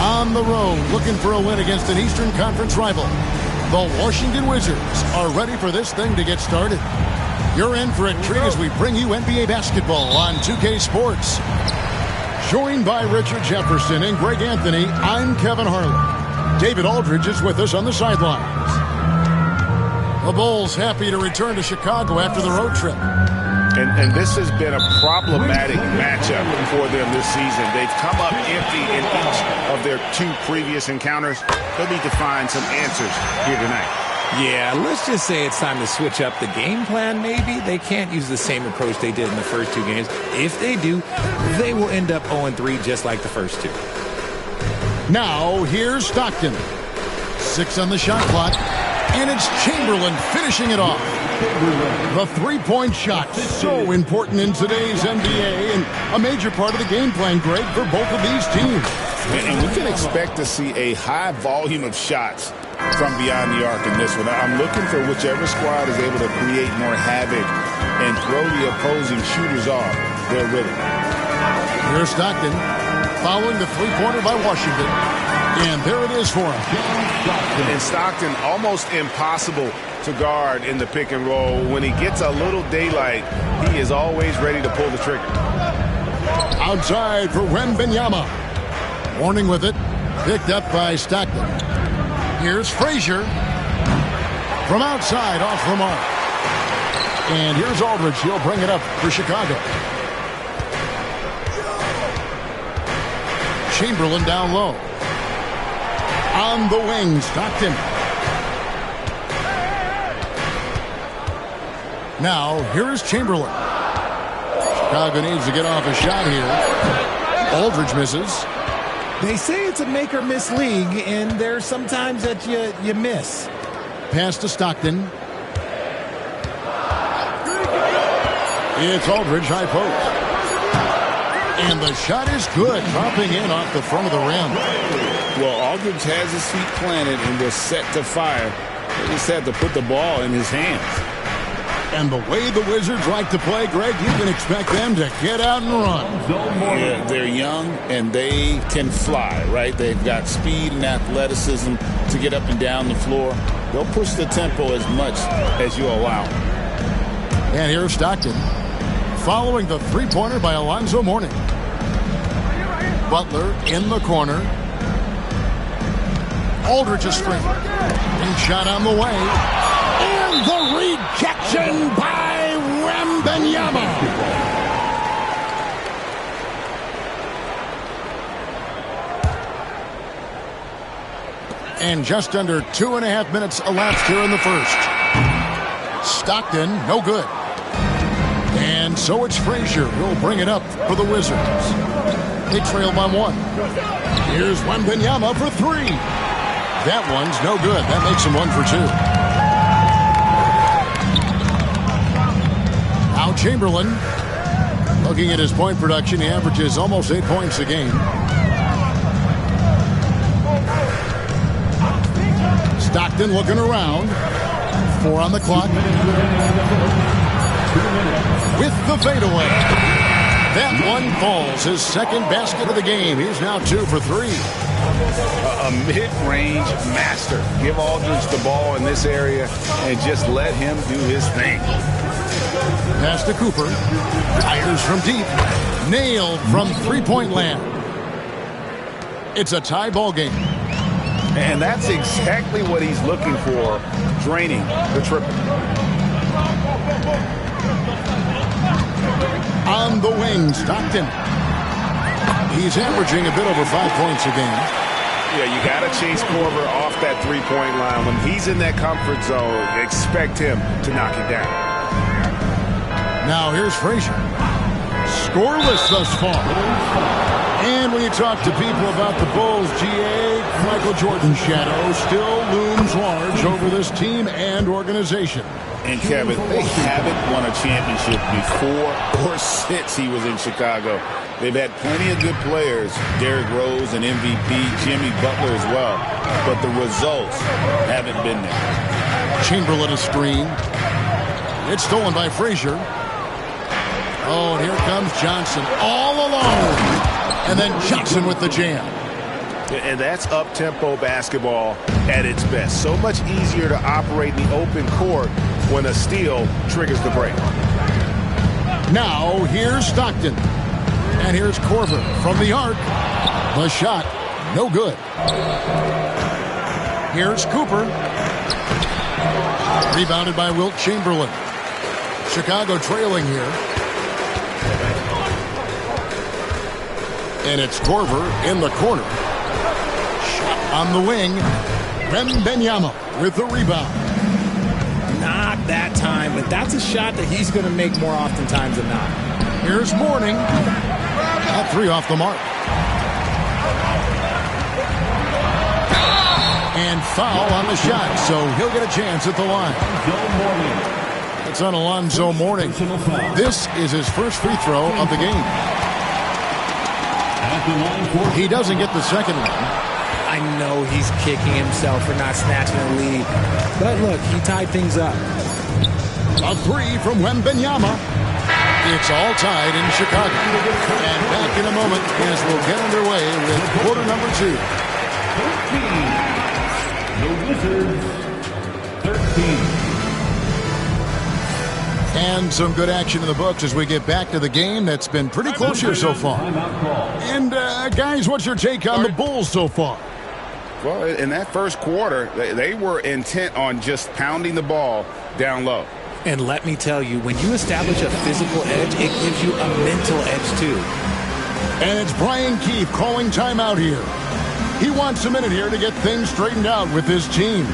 On the road, looking for a win against an Eastern Conference rival. The Washington Wizards are ready for this thing to get started. You're in for a treat as we bring you NBA basketball on 2K Sports. Joined by Richard Jefferson and Greg Anthony, I'm Kevin Harlan. David Aldridge is with us on the sidelines. The Bulls happy to return to Chicago after the road trip. And this has been a problematic matchup for them this season. They've come up empty in each of their 2 previous encounters. They'll need to find some answers here tonight. Yeah, let's just say it's time to switch up the game plan, maybe. They can't use the same approach they did in the first 2 games. If they do, they will end up 0-3 just like the first 2. Now, here's Stockton. 6 on the shot clock. And it's Chamberlain finishing it off. The three-point shot, so important in today's NBA and a major part of the game plan, Greg, for both of these teams. And we can expect to see a high volume of shots from beyond the arc in this one. I'm looking for whichever squad is able to create more havoc and throw the opposing shooters off their rhythm. Here's Stockton following the three-pointer by Washington. And there it is for him. And Stockton almost impossible to guard in the pick and roll. When he gets a little daylight, he is always ready to pull the trigger. Outside for Wembanyama. Warning with it. Picked up by Stockton. Here's Frazier. From outside, off the mark. And here's Aldridge. He'll bring it up for Chicago. Chamberlain down low. On the wing, Stockton. Now, here is Chamberlain. Chicago needs to get off a shot here. Aldridge misses. They say it's a make-or-miss league, and there's sometimes that you miss. Pass to Stockton. It's Aldridge, high post. And the shot is good, dropping in off the front of the rim. Well, Aldridge has his feet planted and was set to fire. They just had to put the ball in his hands. And the way the Wizards like to play, Greg, you can expect them to get out and run. Yeah, they're young and they can fly, right? They've got speed and athleticism to get up and down the floor. They'll push the tempo as much as you allow. And here's Stockton following the three-pointer by Alonzo Mourning. Butler in the corner. Aldridge a screen. And shot on the way. And the rejection by Wembanyama. And just under 2.5 minutes elapsed here in the first. Stockton, no good. And so it's Frazier who'll bring it up for the Wizards. They trail by 1. Here's Wembanyama for 3. That one's no good. That makes him 1 for 2. Now Chamberlain, looking at his point production, he averages almost 8 points a game. Stockton looking around. 4 on the clock. With the fadeaway. That one falls. His second basket of the game. He's now 2 for 3. A mid-range master. Give Aldridge the ball in this area and just let him do his thing. Pass to Cooper. Fires from deep. Nailed from three-point land. It's a tie ball game. And that's exactly what he's looking for, draining the triple. On the wing, Stockton. He's averaging a bit over 5 points a game. Yeah, you got to chase Korver off that three-point line. When he's in that comfort zone, expect him to knock it down. Now here's Frazier. Scoreless thus far. And when you talk to people about the Bulls, GA, Michael Jordan's shadow still looms large over this team and organization. And Kevin, they haven't won a championship before or since he was in Chicago. They've had plenty of good players, Derrick Rose and MVP, Jimmy Butler as well. But the results haven't been there. Chamberlain a screen. It's stolen by Frazier. Oh, and here comes Johnson all alone. And then Johnson with the jam. And that's up-tempo basketball at its best. So much easier to operate in the open court when a steal triggers the break. Now, here's Stockton. And here's Korver from the arc. The shot, no good. Here's Cooper. Rebounded by Wilt Chamberlain. Chicago trailing here. And it's Korver in the corner. Shot on the wing. Wembanyama with the rebound. Not that time, but that's a shot that he's going to make more oftentimes than not. Here's Mourning. That three off the mark. And foul on the shot, so he'll get a chance at the line. It's on Alonzo Mourning. This is his first free throw of the game. He doesn't get the second one. I know he's kicking himself for not snatching the lead, but look, he tied things up. A three from Wembanyama. It's all tied in Chicago. And back in a moment as we'll get underway with quarter number 2. The Wizards, 13. And some good action in the books as we get back to the game that's been pretty close here so far. And, guys, what's your take on the Bulls so far? Well, in that first quarter, they were intent on just pounding the ball down low. And let me tell you, when you establish a physical edge, it gives you a mental edge, too. And it's Brian Keefe calling timeout here. He wants a minute here to get things straightened out with his team.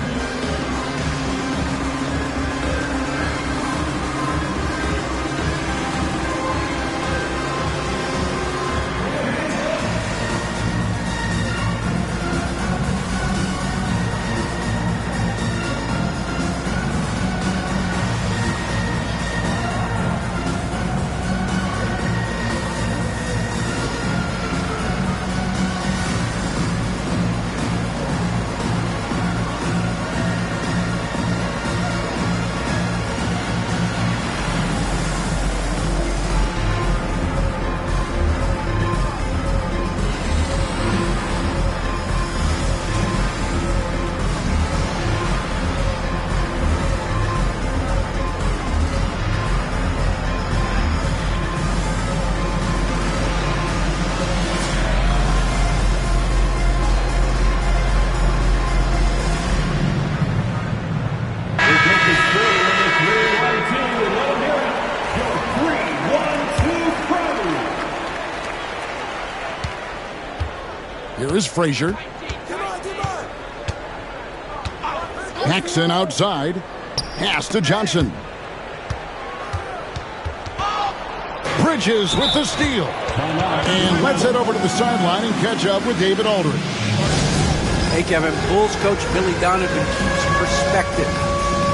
Here is Frazier. Paxson outside. Pass to Johnson. Bridges with the steal. And let's head over to the sideline and catch up with David Aldridge. Hey, Kevin. Bulls coach Billy Donovan keeps perspective.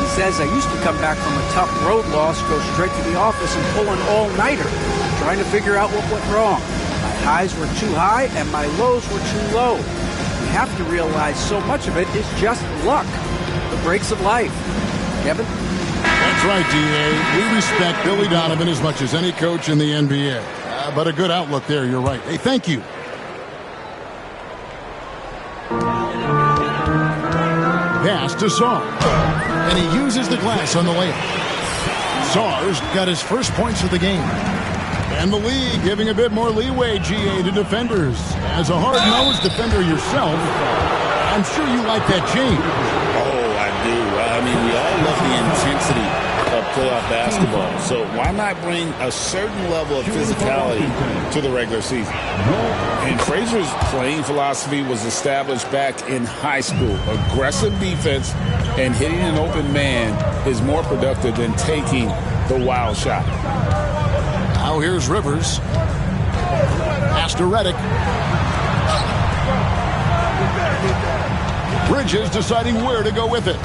He says, I used to come back from a tough road loss, go straight to the office and pull an all-nighter, trying to figure out what went wrong. My highs were too high and my lows were too low. You have to realize so much of it is just luck. The breaks of life. Kevin? That's right, D.A. We respect Billy Donovan as much as any coach in the NBA. But a good outlook there, you're right. Hey, thank you. Pass to Sarr. And he uses the glass on the layup. Sarr's got his first points of the game. And the league giving a bit more leeway, GA, to defenders. As a hard-nosed defender yourself, I'm sure you like that change. Oh, I do. I mean, we all love the intensity of playoff basketball. So why not bring a certain level of physicality to the regular season? And Frazier's playing philosophy was established back in high school. Aggressive defense and hitting an open man is more productive than taking the wild shot. Now here's Rivers. Pass to Redick. Bridges deciding where to go with it.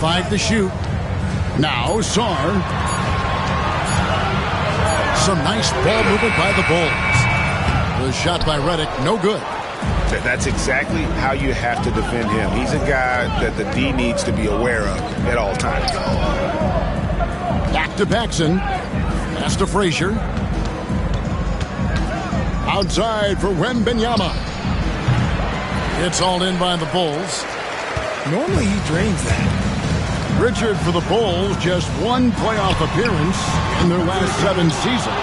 5 to shoot. Now Sarr. Some nice ball movement by the Bulls. The shot by Redick, no good. That's exactly how you have to defend him. He's a guy that the D needs to be aware of at all times. Back to Paxson. Pass to Frazier. Outside for Wembanyama. It's all in by the Bulls. Normally he drains that. Pritchard for the Bulls, just one playoff appearance in their last 7 seasons.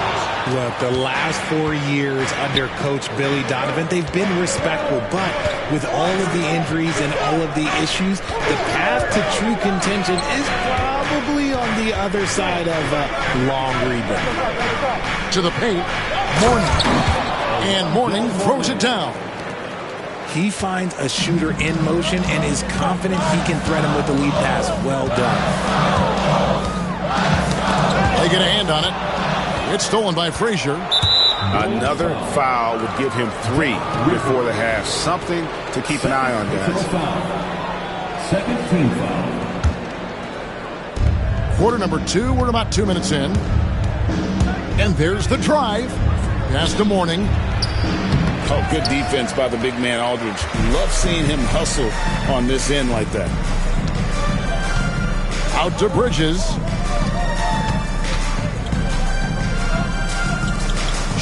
Look, the last 4 years under Coach Billy Donovan, they've been respectful, but with all of the injuries and all of the issues, the path to true contention is probably on the other side of a long rebound. To the paint, Mourning. And Mourning throws it down. He finds a shooter in motion and is confident he can threat him with the lead pass. Well done. They get a hand on it. It's stolen by Frazier. Another foul would give him 3 before the half. Something to keep an eye on, guys. Second team foul. Quarter number 2, we're about 2 minutes in. And there's the drive. Pass to Mourning. Oh, good defense by the big man, Aldridge. Love seeing him hustle on this end like that. Out to Bridges.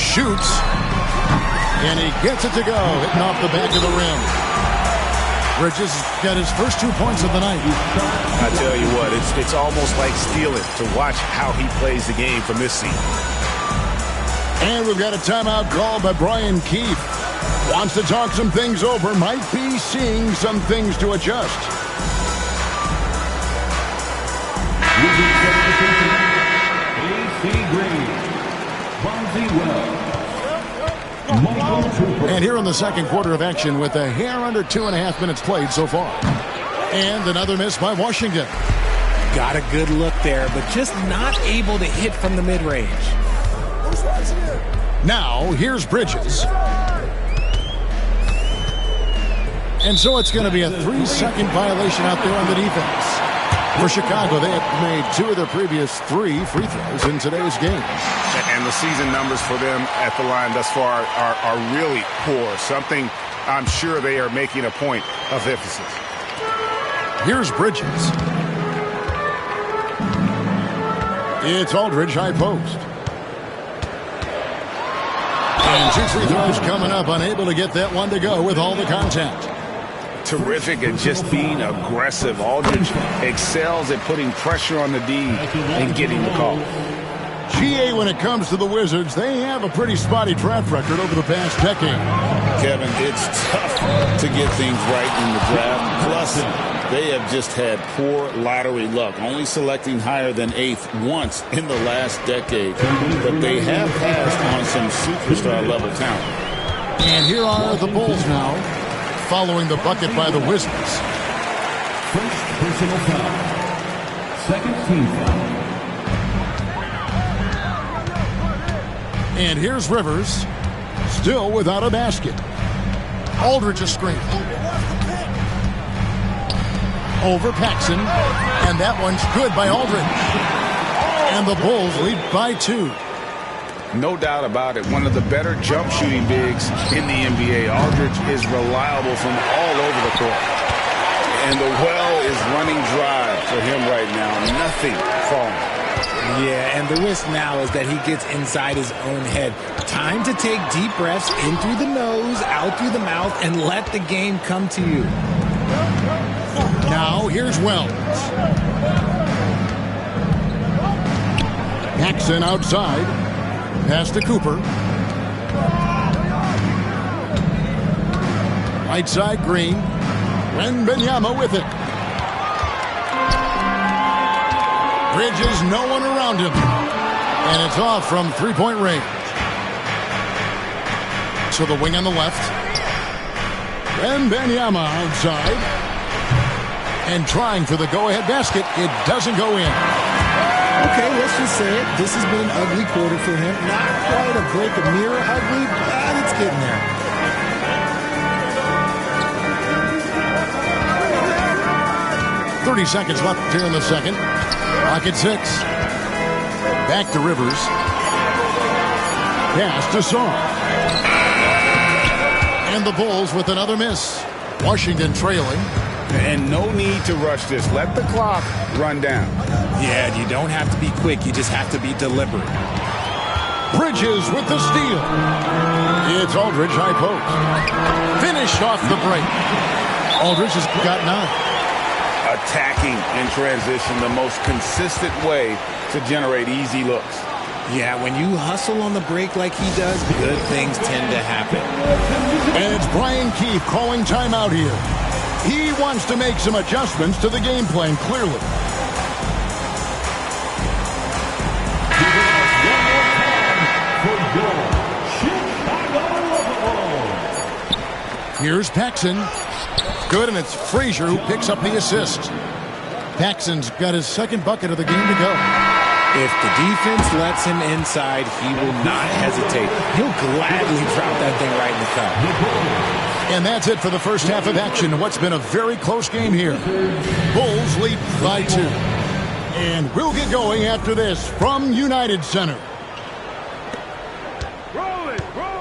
Shoots. And he gets it to go, hitting off the back of the rim. Bridges got his first 2 points of the night. I tell you what, it's almost like stealing to watch how he plays the game from this seat. And we've got a timeout called by Brian Keefe. Wants to talk some things over, might be seeing some things to adjust. AC Green, Bonzi Wells, And here in the second quarter of action with a hair under 2.5 minutes played so far. And another miss by Washington. Got a good look there, but just not able to hit from the mid-range. Now, here's Bridges. And so it's going to be a 3-second violation out there on the defense. For Chicago, they have made 2 of their previous 3 free throws in today's game. And the season numbers for them at the line thus far are really poor. Something I'm sure they are making a point of emphasis. Here's Bridges. It's Aldridge, high post. And 2 free throws coming up, unable to get that one to go with all the contact. Terrific at just being aggressive. Aldridge excels at putting pressure on the D and getting the call. GA, when it comes to the Wizards, they have a pretty spotty track record over the past decade. Kevin, it's tough to get things right in the draft. Plus, they have just had poor lottery luck, only selecting higher than 8th once in the last decade. But they have passed on some superstar-level talent. And here are the Bulls now, following the bucket by the Wizards. first personal foul. Second team foul. And here's Rivers, still without a basket. Aldridge a screen. Over Paxson, and that one's good by Aldridge. And the Bulls lead by 2. No doubt about it. One of the better jump shooting bigs in the NBA. Aldridge is reliable from all over the court. And the well is running dry for him right now. Nothing falling. Yeah, and the risk now is that he gets inside his own head. Time to take deep breaths in through the nose, out through the mouth, and let the game come to you. Now here's Wells. Paxson outside. Pass to Cooper. Right side, Green. Wembanyama with it. Bridges, no one around him. And it's off from three-point range. To the wing on the left. Wembanyama outside. And trying for the go-ahead basket. It doesn't go in. Okay, let's just say it. This has been an ugly quarter for him. Not quite a break a mirror ugly, but it's getting there. .30 left here in the second. Clock at 6. Back to Rivers. Pass to Song. And the Bulls with another miss. Washington trailing. And no need to rush this. Let the clock run down. Yeah, you don't have to be quick. You just have to be deliberate. Bridges with the steal. It's Aldridge high post. Finished off the break. Aldridge has got 9. Attacking in transition, the most consistent way to generate easy looks. Yeah, when you hustle on the break like he does, good things tend to happen. And it's Brian Keefe calling timeout here. He wants to make some adjustments to the game plan, clearly. Here's Paxson. Good, and it's Frazier who picks up the assist. Paxson's got his second bucket of the game to go. If the defense lets him inside, he will not hesitate. He'll gladly drop that thing right in the cup. And that's it for the first half of action. What's been a very close game here. Bulls lead by 2. And we'll get going after this from United Center.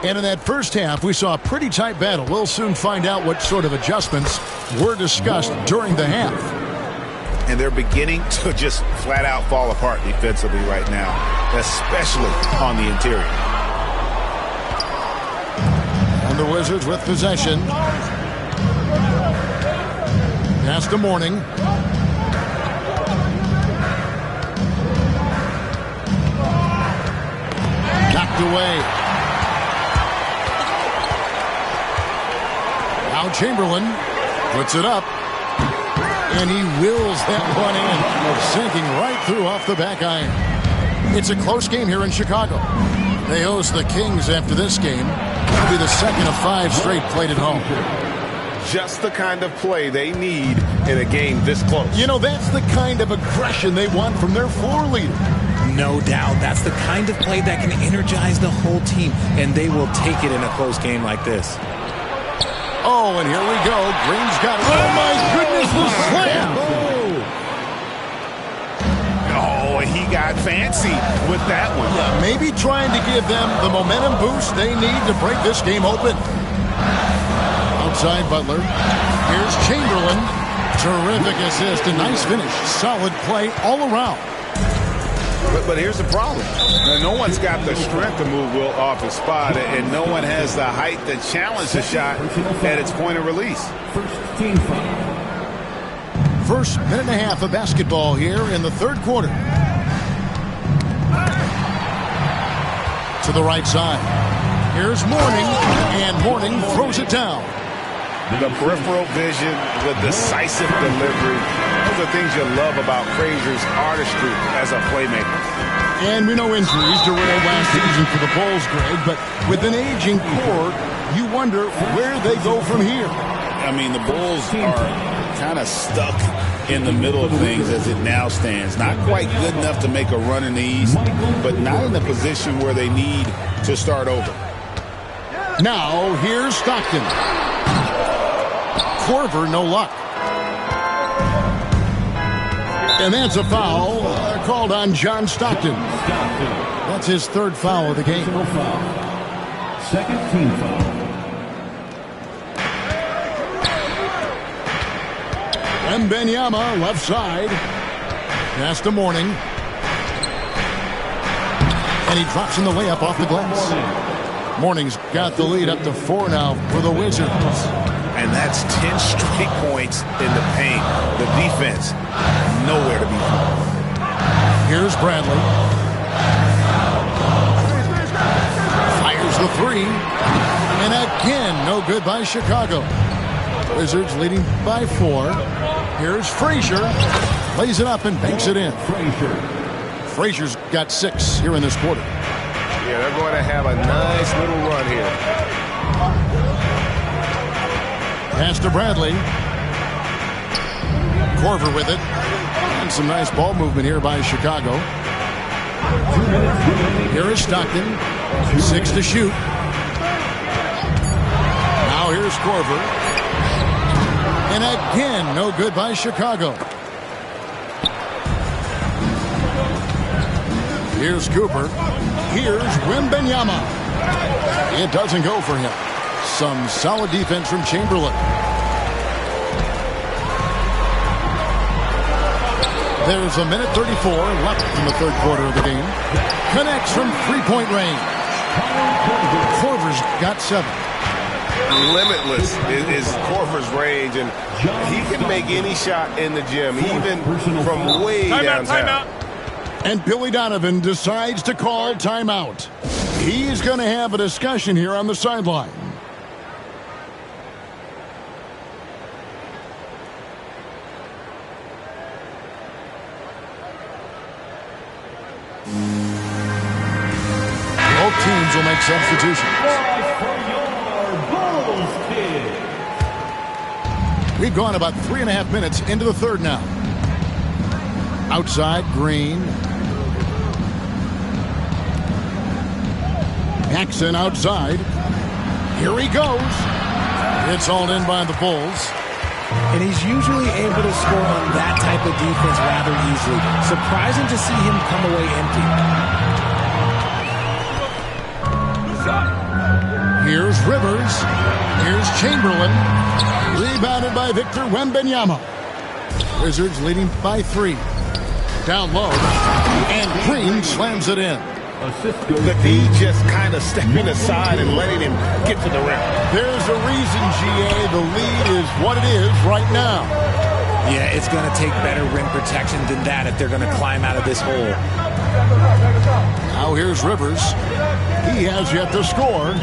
And in that first half, we saw a pretty tight battle. We'll soon find out what sort of adjustments were discussed during the half. And they're beginning to just flat out fall apart defensively right now, especially on the interior. And the Wizards with possession. Pass to Mourning. Knocked away. Now Chamberlain puts it up. And he wills that one in, sinking right through off the back iron. It's a close game here in Chicago. They host the Kings after this game. It'll be the second of 5 straight played at home. Just the kind of play they need in a game this close. You know, that's the kind of aggression they want from their floor leader. No doubt. That's the kind of play that can energize the whole team, and they will take it in a close game like this. Oh, and here we go. Green's got it. Oh, my goodness, the slam. Oh, he got fancy with that one. Yeah, maybe trying to give them the momentum boost they need to break this game open. Outside Butler. Here's Chamberlain. Terrific assist. A nice finish. Solid play all around. But here's the problem. No one's got the strength to move Will off his spot, and no one has the height to challenge the shot at its point of release. First minute and a half of basketball here in the third quarter. To the right side. Here's Mourning, and Mourning throws it down. The peripheral vision, the decisive delivery. Those are things you love about Frazier's artistry as a playmaker. And we know injuries derailed last season for the Bulls, Greg, but with an aging core, you wonder where they go from here. I mean, the Bulls are kind of stuck in the middle of things as it now stands. Not quite good enough to make a run in the East, but not in a position where they need to start over. Now, here's Stockton. Korver, no luck. And that's a foul called on John Stockton. That's his third foul of the game. Second team foul. Wembanyama, left side. Pass to Mourning. And he drops in the layup off the glass. Mourning's got the lead up to 4 now for the Wizards. And that's 10 straight points in the paint. The defense, nowhere to be found. Here's Bradley. Fires the 3. And again, no good by Chicago. Wizards leading by 4. Here's Frazier. Lays it up and banks it in. Frazier's got 6 here in this quarter. Yeah, they're going to have a nice little run here. Pass to Bradley. Korver with it. And some nice ball movement here by Chicago. Here is Stockton. 6 to shoot. Now here's Korver. And again, no good by Chicago. Here's Cooper. Here's Wembanyama. It doesn't go for him. Some solid defense from Chamberlain. There's a minute 34 left in the third quarter of the game. Connects from three-point range. Korver's got 7. Limitless is Korver's range, and he can make any shot in the gym, even from way downtown. And Billy Donovan decides to call timeout. He's going to have a discussion here on the sideline. Both teams will make substitutions. We've gone about 3.5 minutes into the third now. Outside, Green. Paxson outside. Here he goes. It's all in by the Bulls. And he's usually able to score on that type of defense rather easily. Surprising to see him come away empty. Here's Rivers. Here's Chamberlain. Rebounded by Victor Wembanyama. Wizards leading by 3. Down low. And Green slams it in. The D just kind of stepping aside and letting him get to the rim. There's a reason, GA, the lead is what it is right now. Yeah, it's going to take better rim protection than that if they're going to climb out of this hole. Now here's Rivers. He has yet to score.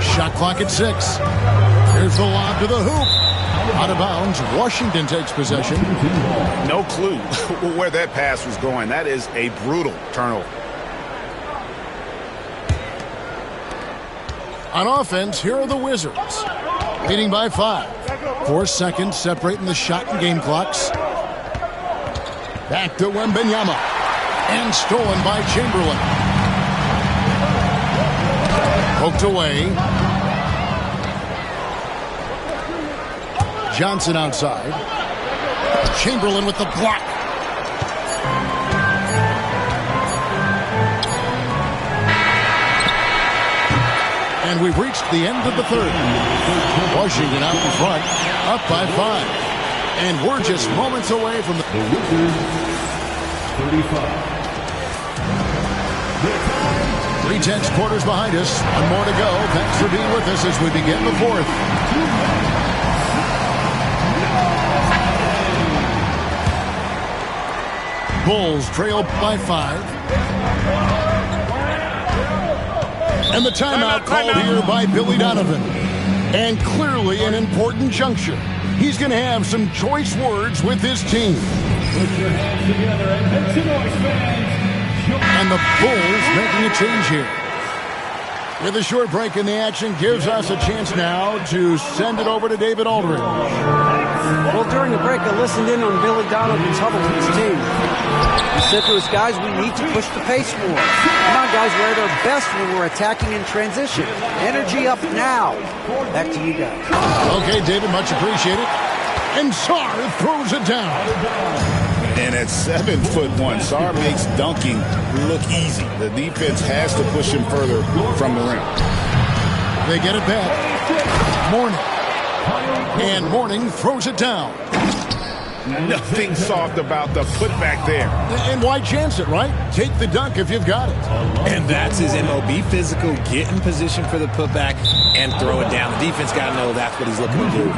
Shot clock at 6. Here's the lob to the hoop. Out of bounds. Washington takes possession. No clue where that pass was going. That is a brutal turnover. On offense, here are the Wizards. Leading by 5. 4 seconds separating the shot and game clocks. Back to Wembanyama. And stolen by Chamberlain. Poked away. Johnson outside. Chamberlain with the block. And we've reached the end of the third. Washington out in front, up by 5. And we're just moments away from the Wizards, 35. 3/10 quarters behind us. One more to go. Thanks for being with us as we begin the fourth. Bulls trail by 5. And the timeout called here by Billy Donovan. And clearly an important juncture. He's going to have some choice words with his team. Put your hands together and make some noise, fans. And the Bulls making a change here. With a short break in the action gives us a chance now to send it over to David Aldridge. Well, during the break, I listened in on Billy Donovan's huddle with his team. He said to his guys, we need to push the pace more. Come on, guys, we're at our best when we're attacking in transition. Energy up now. Back to you guys. Okay, David, much appreciated. And Sarr throws it down. And at 7'1", Sarr makes dunking look easy. The defense has to push him further from the rim. They get it back. Mourning. And Mourning throws it down. Nothing soft about the putback there. And why chance it, right? Take the dunk if you've got it. And that's his MO. Be physical, get in position for the putback, and throw it down. The defense got to know that's what he's looking to do.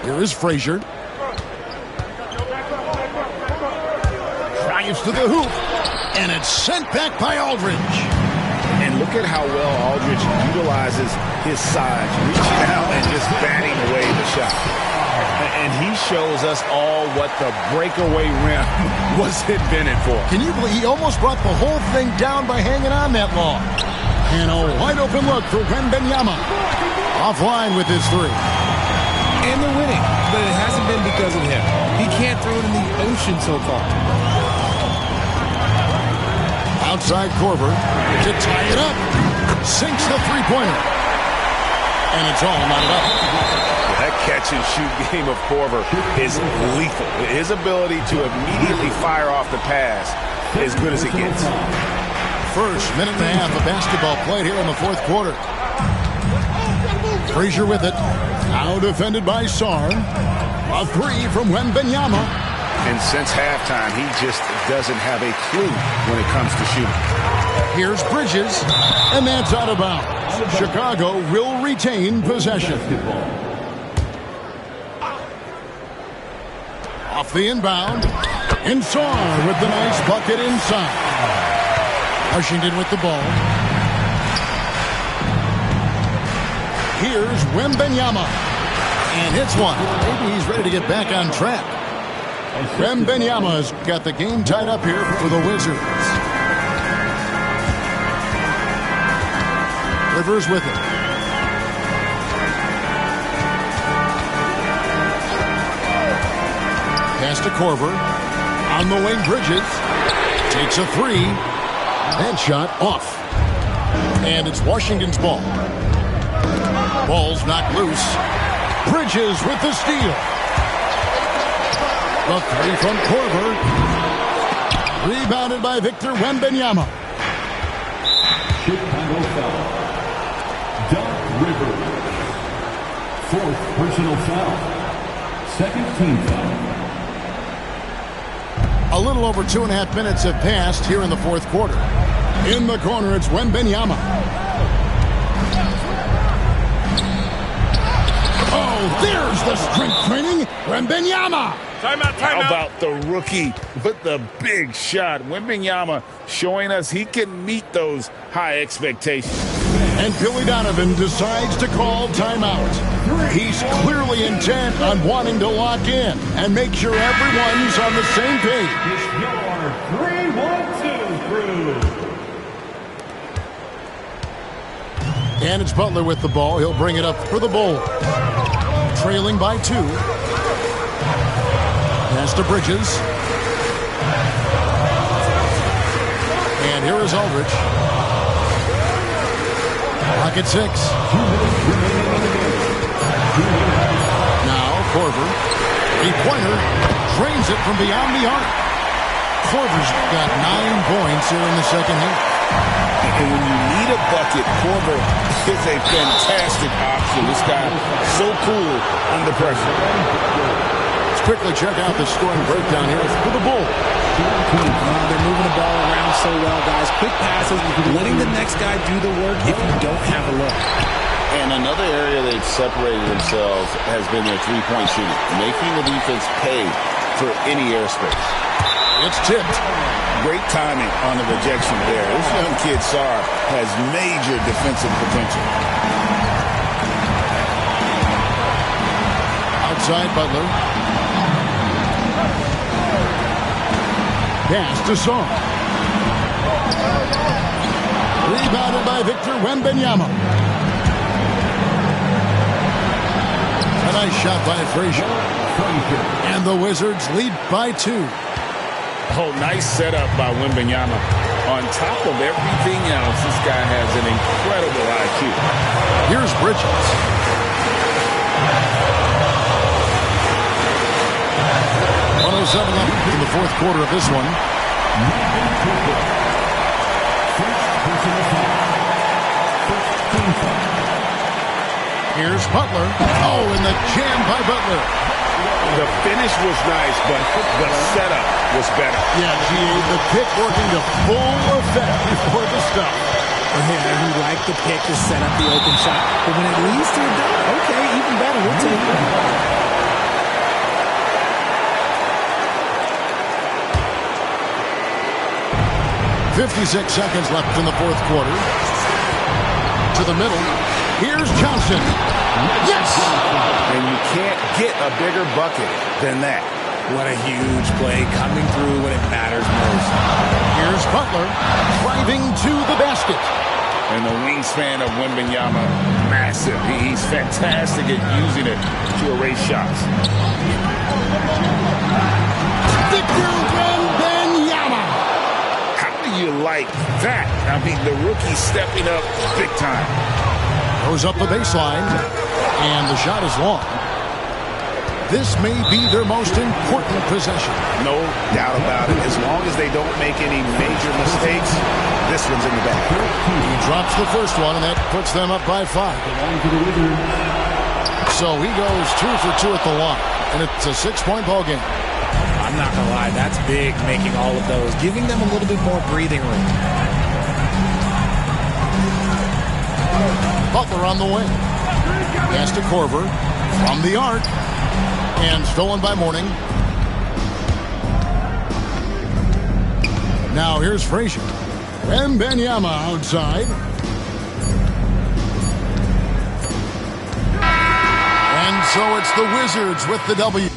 Here is Frazier. Drives to the hoop. And it's sent back by Aldridge. And look at how well Aldridge utilizes his size, reaching out and just batting away the shot. And he shows us all what the breakaway rim was invented for. Can you believe he almost brought the whole thing down by hanging on that long? And a wide open look for Wembanyama. Offline with his 3. And they're winning, but it hasn't been because of him. He can't throw it in the ocean so far. Outside Korver to tie it up. Sinks the three-pointer. And it's all knotted up. That catch-and-shoot game of Korver is lethal. His ability to immediately fire off the pass is as good as it gets. First minute and a half of basketball played here in the fourth quarter. Frazier with it. Now defended by Sarr. A three from Wembanyama. And since halftime, he just doesn't have a clue when it comes to shooting. Here's Bridges, and that's out of bounds. Chicago will retain possession. Off the inbound, and Sarr with the nice bucket inside. Washington with the ball. Here's Wembanyama, and hits one. Maybe he's ready to get back on track. Wembanyama's got the game tied up here for the Wizards. Rivers with it. Pass to Korver. On the wing, Bridges. Takes a three. That shot off. And it's Washington's ball. Ball's knocked loose. Bridges with the steal. The three from Korver. Rebounded by Victor Wembanyama. Chicago foul. Doc Rivers. Fourth personal foul. Second team foul. A little over 2.5 minutes have passed here in the fourth quarter. In the corner, it's Wembanyama. Oh, there's the strength training. Wembanyama. How about the rookie with the big shot? Wembanyama showing us he can meet those high expectations. And Billy Donovan decides to call timeout. He's clearly intent on wanting to lock in and make sure everyone's on the same page. It's your 3-1-2 crew. And it's Butler with the ball. He'll bring it up for the Bulls. Trailing by 2. Pass to Bridges. And here is Aldridge. Clock at 6. Now Korver. Three-pointer. Drains it from beyond the arc. Korver's got 9 points here in the second half. And when you need a bucket, Korver is a fantastic option. This guy so cool under pressure. Let's quickly check out the scoring breakdown here for the Bulls. They're moving the ball around so well, guys. Quick passes, letting the next guy do the work if you don't have a look. And another area they've separated themselves has been their three-point shooting, making the defense pay for any airspace. It's tipped. Great timing on the rejection there. This young kid, Sarr, has major defensive potential. Outside Butler. Pass to Sarr. Rebounded by Victor Wembanyama. A nice shot by Frazier. And the Wizards lead by 2. Oh, nice setup by Wembanyama. On top of everything else, this guy has an incredible IQ. Here's Bridges. Left in the fourth quarter of this one. Here's Butler. Oh, and the jam by Butler. The finish was nice, but the setup was better. Yeah, the pick working to full effect before the stop. Yeah, we like the pick to set up the open shot. But when it leads to a dunk, okay, even better. We'll take it. 56 seconds left in the fourth quarter. To the middle. Here's Johnson. Yes! And you can't get a bigger bucket than that. What a huge play coming through when it matters most. Here's Butler driving to the basket. And the wingspan of Wembanyama, massive. He's fantastic at using it to erase shots. Victor Wembanyama. How do you like that? I mean, the rookie stepping up big time. Goes up the baseline, and the shot is long. this may be their most important possession. No doubt about it. As long as they don't make any major mistakes, this one's in the bag. He drops the first one, and that puts them up by 5. So he goes 2 for 2 at the line, and it's a 6-point ball game. I'm not going to lie, that's big, making all of those, giving them a little bit more breathing room. Butler on the wing. Pass to Korver from the arc, and stolen by Mourning. Now here's Frazier. Wembanyama outside. And so it's the Wizards with the W.